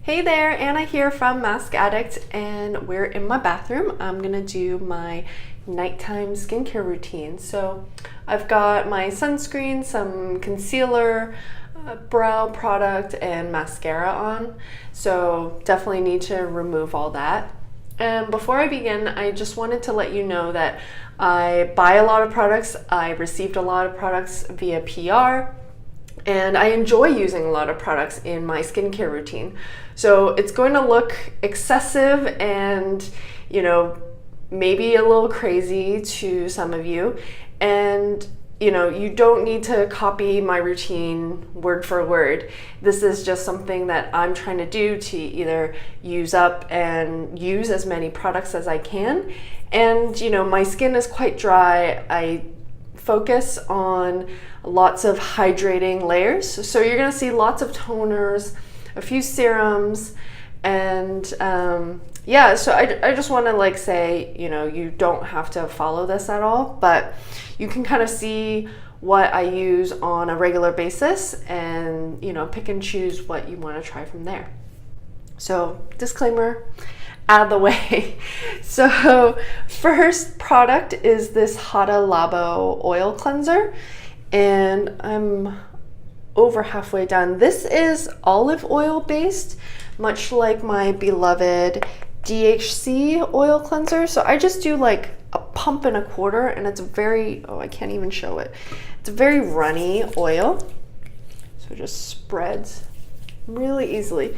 Hey there, Anna here from Mask Addict, and we're in my bathroom. I'm gonna do my nighttime skincare routine. So I've got my sunscreen, some concealer, brow product, and mascara on. So definitely need to remove all that. And before I begin, I just wanted to let you know that I buy a lot of products. I received a lot of products via PR. And I enjoy using a lot of products in my skincare routine. So it's going to look excessive and, maybe a little crazy to some of you. And, you don't need to copy my routine word for word. This is just something that I'm trying to do to either use up and use as many products as I can. And, my skin is quite dry. I focus on lots of hydrating layers. So you're gonna see lots of toners, a few serums, and so I just wanna say, you don't have to follow this at all, but you can kind of see what I use on a regular basis and, pick and choose what you wanna try from there. So disclaimer, out of the way. So first product is this Hada Labo oil cleanser, and I'm over halfway done. This is olive oil based, much like my beloved DHC oil cleanser. So I just do like a pump and a quarter, and it's I can't even show it. It's a very runny oil, so it just spreads really easily.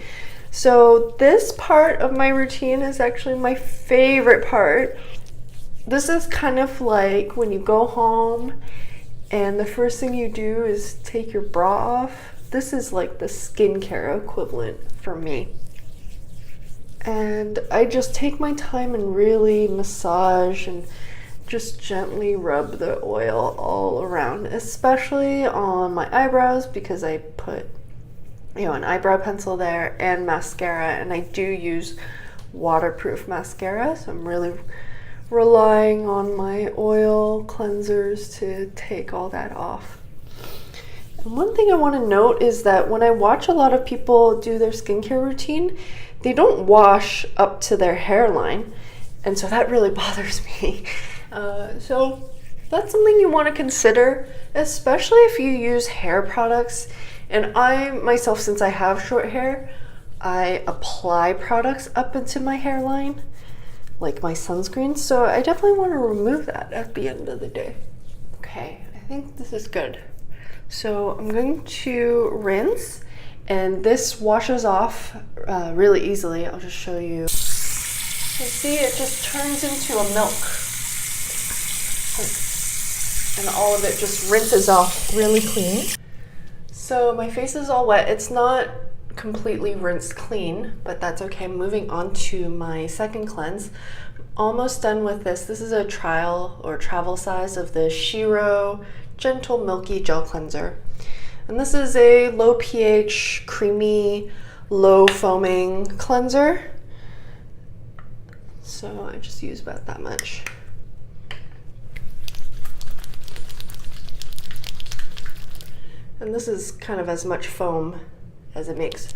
So this part of my routine is actually my favorite part. This is kind of like when you go home and the first thing you do is take your bra off. This is like the skincare equivalent for me. And I just take my time and really massage and just gently rub the oil all around, especially on my eyebrows, because I put an eyebrow pencil there and mascara, and I do use waterproof mascara, so I'm really relying on my oil cleansers to take all that off. And one thing I want to note is that when I watch a lot of people do their skincare routine, they don't wash up to their hairline, and so that really bothers me. So that's something you want to consider, especially if you use hair products. And I myself, since I have short hair, I apply products up into my hairline, like my sunscreen. So I definitely want to remove that at the end of the day. Okay, I think this is good. So I'm going to rinse, and this washes off really easily. I'll just show you. You see, it just turns into a milk. And all of it just rinses off really clean. So my face is all wet. It's not completely rinsed clean, but that's okay. Moving on to my second cleanse. Almost done with this. This is a trial or travel size of the Shiro Gentle Milky Gel Cleanser. And this is a low pH, creamy, low foaming cleanser. So I just use about that much. And this is kind of as much foam as it makes.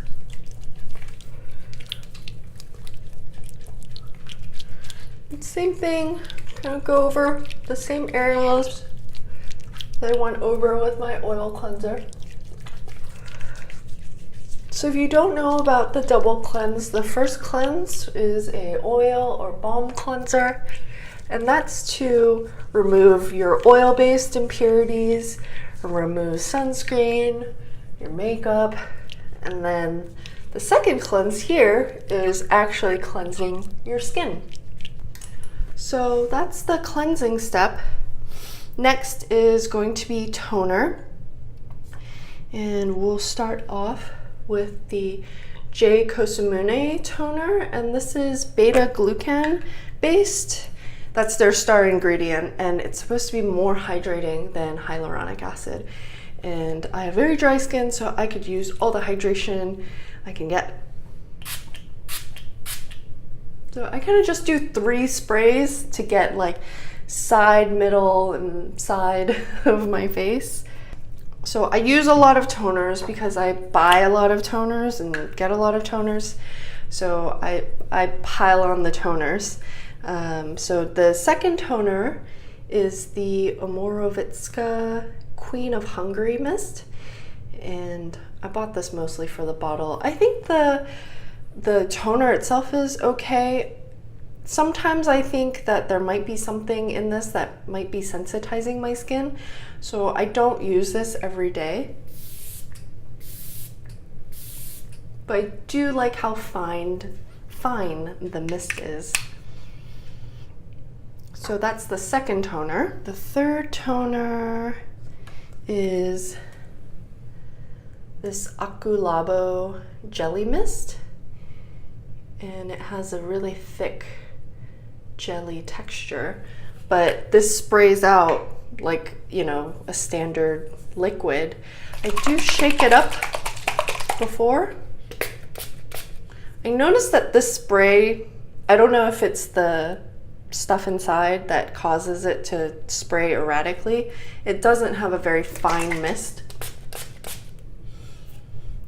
Same thing, kind of go over the same areas that I went over with my oil cleanser. So if you don't know about the double cleanse, the first cleanse is a oil or balm cleanser, and that's to remove your oil-based impurities, remove sunscreen, your makeup, and then the second cleanse here is actually cleansing your skin. So that's the cleansing step. Next is going to be toner, and we'll start off with the J. Kosamune toner, and this is beta glucan based. That's their star ingredient, and it's supposed to be more hydrating than hyaluronic acid. And I have very dry skin, so I could use all the hydration I can get. So I kind of just do 3 sprays to get like side, middle, and side of my face. So I use a lot of toners because I buy a lot of toners and get a lot of toners. So I pile on the toners. So the second toner is the Omorovitska Queen of Hungary mist. And I bought this mostly for the bottle. I think the toner itself is okay. Sometimes I think that there might be something in this that might be sensitizing my skin, so I don't use this every day. But I do like how fine the mist is. So that's the second toner. The third toner is this Akulabo Jelly Mist, and it has a really thick jelly texture, but this sprays out like, you know, a standard liquid. I do shake it up before. I noticed that this spray, I don't know if it's the stuff inside that causes it to spray erratically. It doesn't have a very fine mist.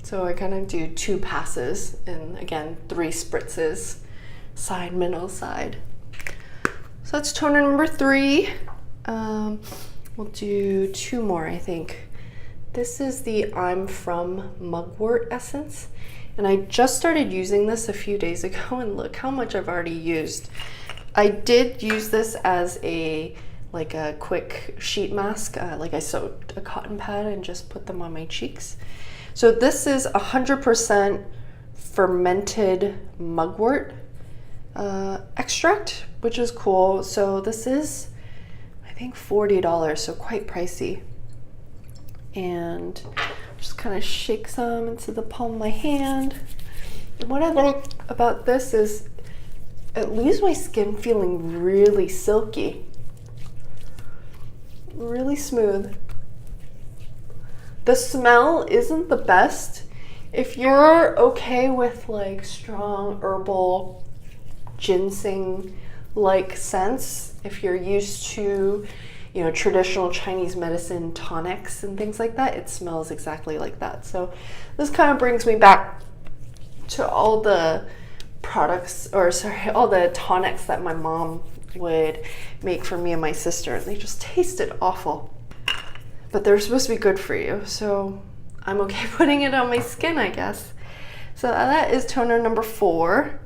So I kind of do 2 passes and again 3 spritzes, side, middle, side. So that's toner number 3. We'll do 2 more, I think. This is the I'm From Mugwort Essence. And I just started using this a few days ago, and look how much I've already used. I did use this as a quick sheet mask. Like I sewed a cotton pad and just put them on my cheeks. So this is 100% fermented mugwort extract, which is cool. So this is, I think, $40, so quite pricey. And just kind of shake some into the palm of my hand. And what I like about this is it leaves my skin feeling really silky, really smooth. The smell isn't the best. If you're okay with like strong herbal ginseng like scents, if you're used to, you know, traditional Chinese medicine tonics and things like that, it smells exactly like that. So this kind of brings me back to all the products, or sorry, all the tonics that my mom would make for me and my sister, and they just tasted awful. But they're supposed to be good for you, so I'm okay putting it on my skin, I guess. So that is toner number 4.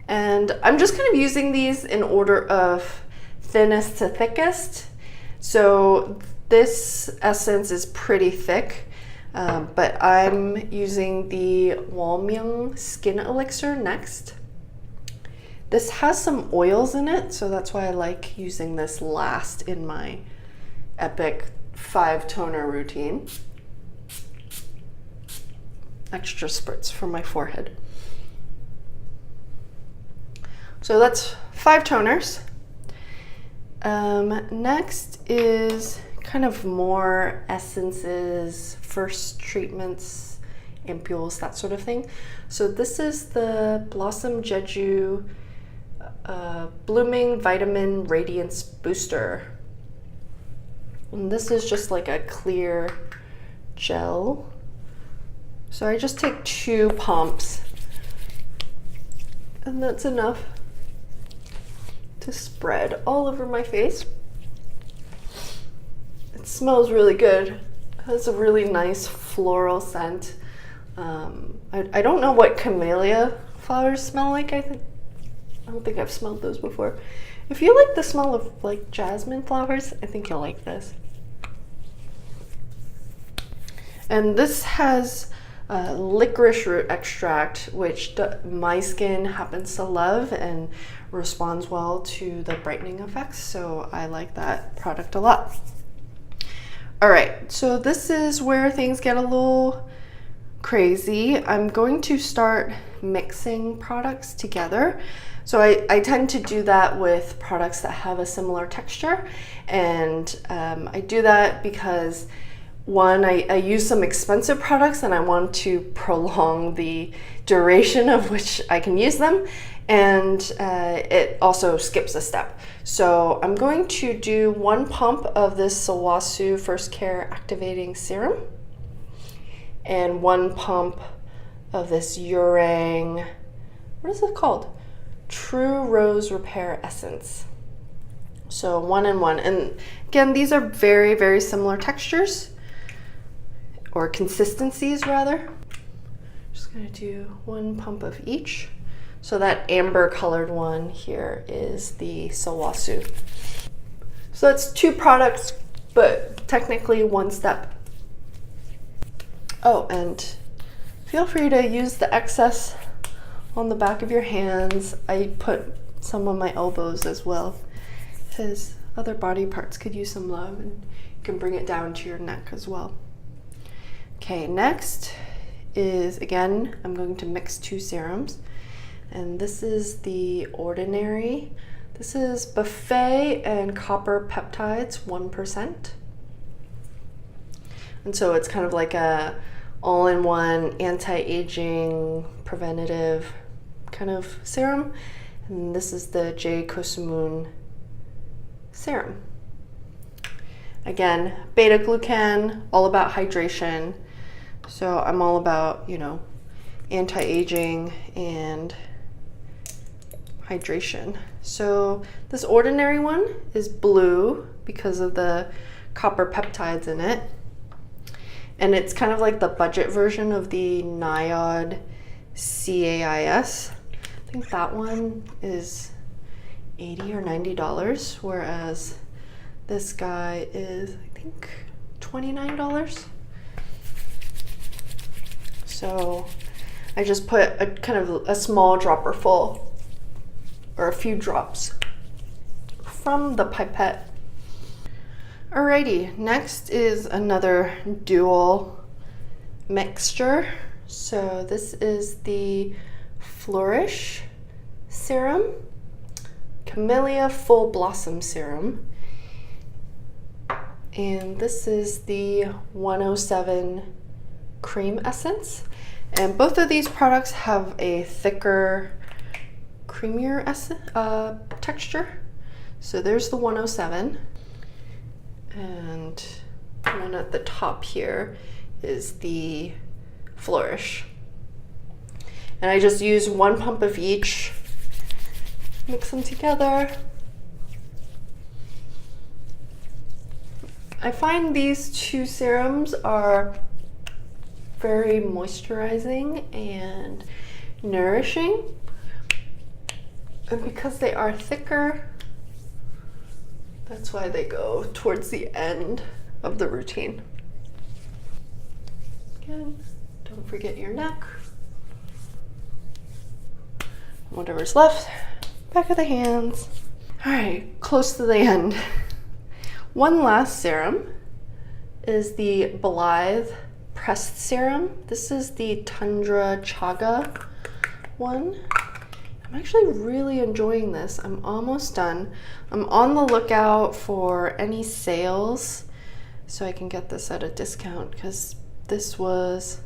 And I'm just kind of using these in order of thinnest to thickest. So this essence is pretty thick, but I'm using the Walmyung Skin Elixir next. This has some oils in it, so that's why I like using this last in my epic 5 toner routine. Extra spritz for my forehead. So that's 5 toners. Next is kind of more essences, first treatments, ampules, that sort of thing. So this is the Blossom Jeju Blooming Vitamin Radiance Booster. And this is just like a clear gel. So I just take 2 pumps, and that's enough to spread all over my face. It smells really good. It has a really nice floral scent. I don't know what camellia flowers smell like. I don't think I've smelled those before. If you like the smell of like jasmine flowers, I think you'll like this. And this has licorice root extract, which my skin happens to love and responds well to the brightening effects, so I like that product a lot. All right, so this is where things get a little crazy. I'm going to start mixing products together. So I tend to do that with products that have a similar texture, and I do that because one, I use some expensive products and I want to prolong the duration of which I can use them, and it also skips a step. So I'm going to do 1 pump of this Sawasu First Care Activating Serum and 1 pump of this Urang, what is it called? True Rose Repair Essence. So 1 and 1. And again, these are very, very similar textures, or consistencies rather. Just gonna do 1 pump of each. So that amber colored one here is the Sawasu. So that's 2 products, but technically 1 step. Oh, and feel free to use the excess on the back of your hands. I put some on my elbows as well, because other body parts could use some love, and you can bring it down to your neck as well. Okay, next is, again, I'm going to mix 2 serums, and this is the Ordinary. This is Buffet and Copper Peptides 1%. And so it's kind of like a all-in-one anti-aging preventative kind of serum. And this is the J. Kosumun serum. Again, beta glucan, all about hydration. So I'm all about, you know, anti-aging and hydration. So this Ordinary one is blue because of the copper peptides in it. And it's kind of like the budget version of the NIOD CAIS. I think that one is $80 or $90, whereas this guy is, I think, $29. So I just put a kind of a small dropper full, or a few drops from the pipette. Alrighty, next is another dual mixture. So this is the Flourish Serum, Camellia Full Blossom Serum, and this is the 107 Cream Essence. And both of these products have a thicker, creamier texture. So there's the 107, and one at the top here is the Flourish. And I just use 1 pump of each, mix them together. I find these 2 serums are very moisturizing and nourishing. And because they are thicker, that's why they go towards the end of the routine. Again, don't forget your neck. Whatever's left, back of the hands. All right, close to the end. One last serum is the Blythe Pressed Serum. This is the Tundra Chaga one. I'm actually really enjoying this. I'm almost done. I'm on the lookout for any sales so I can get this at a discount, because this was,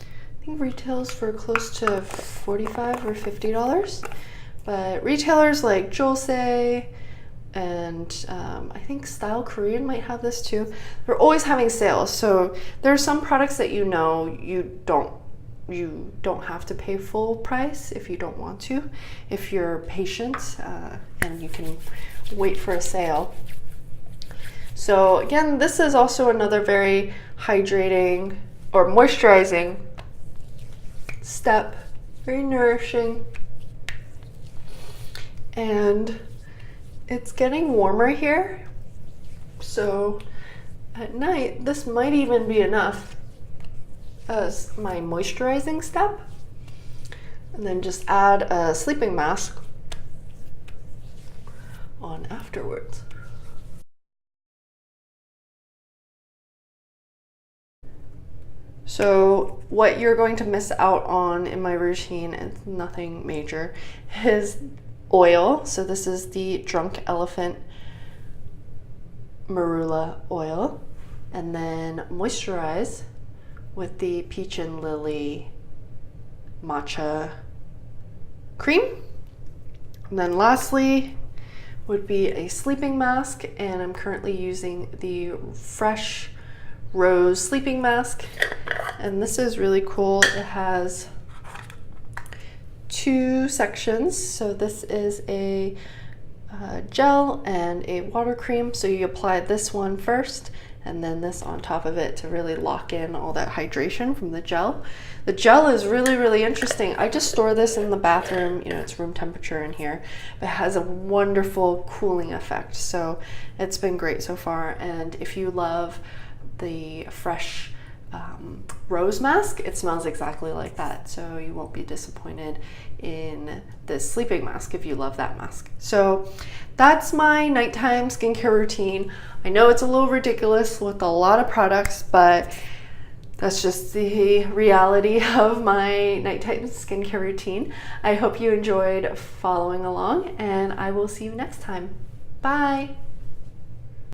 I think, retails for close to $45 or $50. But retailers like Jolse and I think Style Korean might have this too. They're always having sales. So there are some products that you don't have to pay full price if you don't want to, if you're patient and you can wait for a sale. So again, this is also another very hydrating or moisturizing step, very nourishing. And it's getting warmer here, so at night this might even be enough as my moisturizing step, and then just add a sleeping mask on afterwards. So what you're going to miss out on in my routine, it's nothing major, is oil. So this is the Drunk Elephant Marula oil, and then moisturize with the Peach and Lily matcha cream, And then lastly would be a sleeping mask, and I'm currently using the Fresh Rose sleeping mask, and this is really cool. It has 2 sections. So this is a gel and a water cream. So you apply this one first and then this on top of it to really lock in all that hydration from the gel. The gel is really interesting. I just store this in the bathroom, you know, it's room temperature in here, but it has a wonderful cooling effect. So it's been great so far. And if you love the Fresh Rose mask, it smells exactly like that, so you won't be disappointed in this sleeping mask if you love that mask. So that's my nighttime skincare routine. I know it's a little ridiculous with a lot of products, but that's just the reality of my nighttime skincare routine. I hope you enjoyed following along, and I will see you next time. Bye!